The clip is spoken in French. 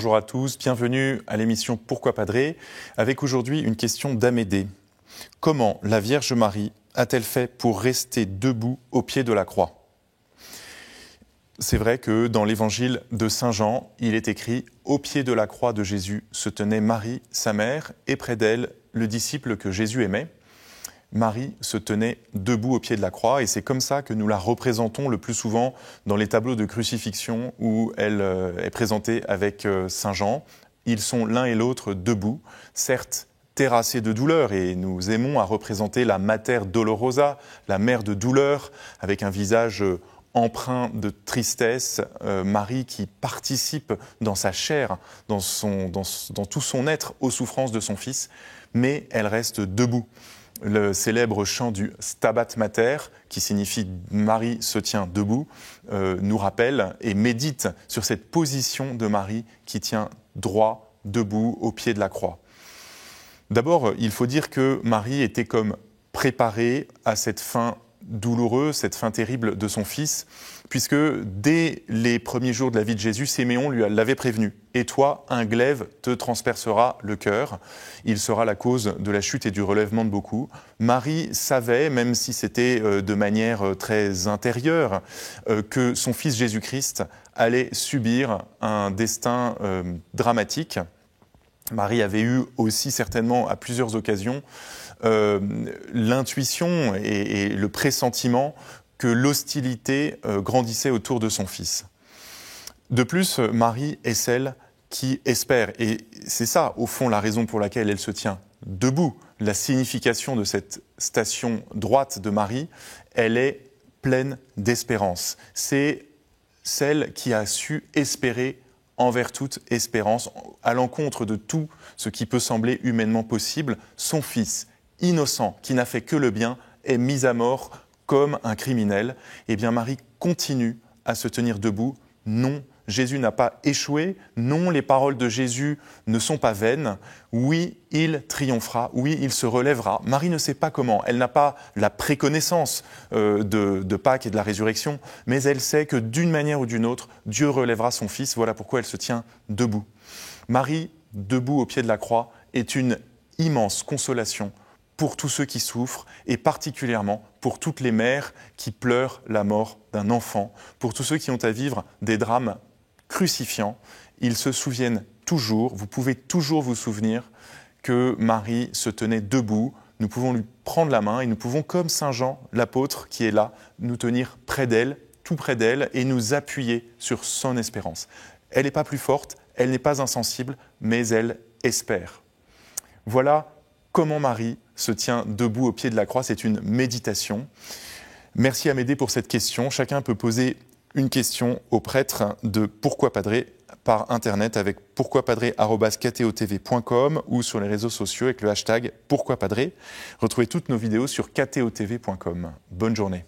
Bonjour à tous, bienvenue à l'émission Pourquoi Padré, avec aujourd'hui une question d'Amédée. Comment la Vierge Marie a-t-elle fait pour rester debout au pied de la croix ? C'est vrai que dans l'évangile de Saint Jean, il est écrit « Au pied de la croix de Jésus se tenait Marie, sa mère, et près d'elle, le disciple que Jésus aimait ». Marie se tenait debout au pied de la croix et c'est comme ça que nous la représentons le plus souvent dans les tableaux de crucifixion où elle est présentée avec Saint Jean. Ils sont l'un et l'autre debout, certes terrassés de douleur, et nous aimons à représenter la Mater Dolorosa, la mère de douleur, avec un visage empreint de tristesse, Marie qui participe dans sa chair, dans tout son être aux souffrances de son Fils, mais elle reste debout. Le célèbre chant du Stabat Mater, qui signifie « Marie se tient debout », nous rappelle et médite sur cette position de Marie qui tient droit, debout, au pied de la croix. D'abord, il faut dire que Marie était comme préparée à cette fin douloureuse, cette fin terrible de son fils, puisque dès les premiers jours de la vie de Jésus, Siméon l'avait prévenu. « Et toi, un glaive te transpercera le cœur. Il sera la cause de la chute et du relèvement de beaucoup. » Marie savait, même si c'était de manière très intérieure, que son fils Jésus-Christ allait subir un destin dramatique. Marie avait eu aussi certainement à plusieurs occasions l'intuition et le pressentiment que l'hostilité grandissait autour de son fils. De plus, Marie est celle qui espère, et c'est ça, au fond, la raison pour laquelle elle se tient debout. La signification de cette station droite de Marie, elle est pleine d'espérance. C'est celle qui a su espérer envers toute espérance, à l'encontre de tout ce qui peut sembler humainement possible. Son fils, innocent, qui n'a fait que le bien, est mis à mort comme un criminel. Eh bien, Marie continue à se tenir debout. Non, Jésus n'a pas échoué. Non, les paroles de Jésus ne sont pas vaines. Oui, il triomphera. Oui, il se relèvera. Marie ne sait pas comment. Elle n'a pas la préconnaissance de Pâques et de la résurrection, mais elle sait que d'une manière ou d'une autre, Dieu relèvera son Fils. Voilà pourquoi elle se tient debout. Marie, debout au pied de la croix, est une immense consolation pour tous ceux qui souffrent et particulièrement pour toutes les mères qui pleurent la mort d'un enfant, pour tous ceux qui ont à vivre des drames crucifiants. Ils se souviennent toujours, vous pouvez toujours vous souvenir que Marie se tenait debout. Nous pouvons lui prendre la main et nous pouvons, comme Saint Jean, l'apôtre qui est là, nous tenir près d'elle, tout près d'elle et nous appuyer sur son espérance. Elle n'est pas plus forte, elle n'est pas insensible, mais elle espère. Voilà comment Marie se tient debout au pied de la croix, c'est une méditation. Merci Amédée pour cette question. Chacun peut poser une question au prêtre de Pourquoi Padré par internet avec pourquoipadré@ktotv.com ou sur les réseaux sociaux avec le hashtag Pourquoi Padré. Retrouvez toutes nos vidéos sur ktotv.com. Bonne journée.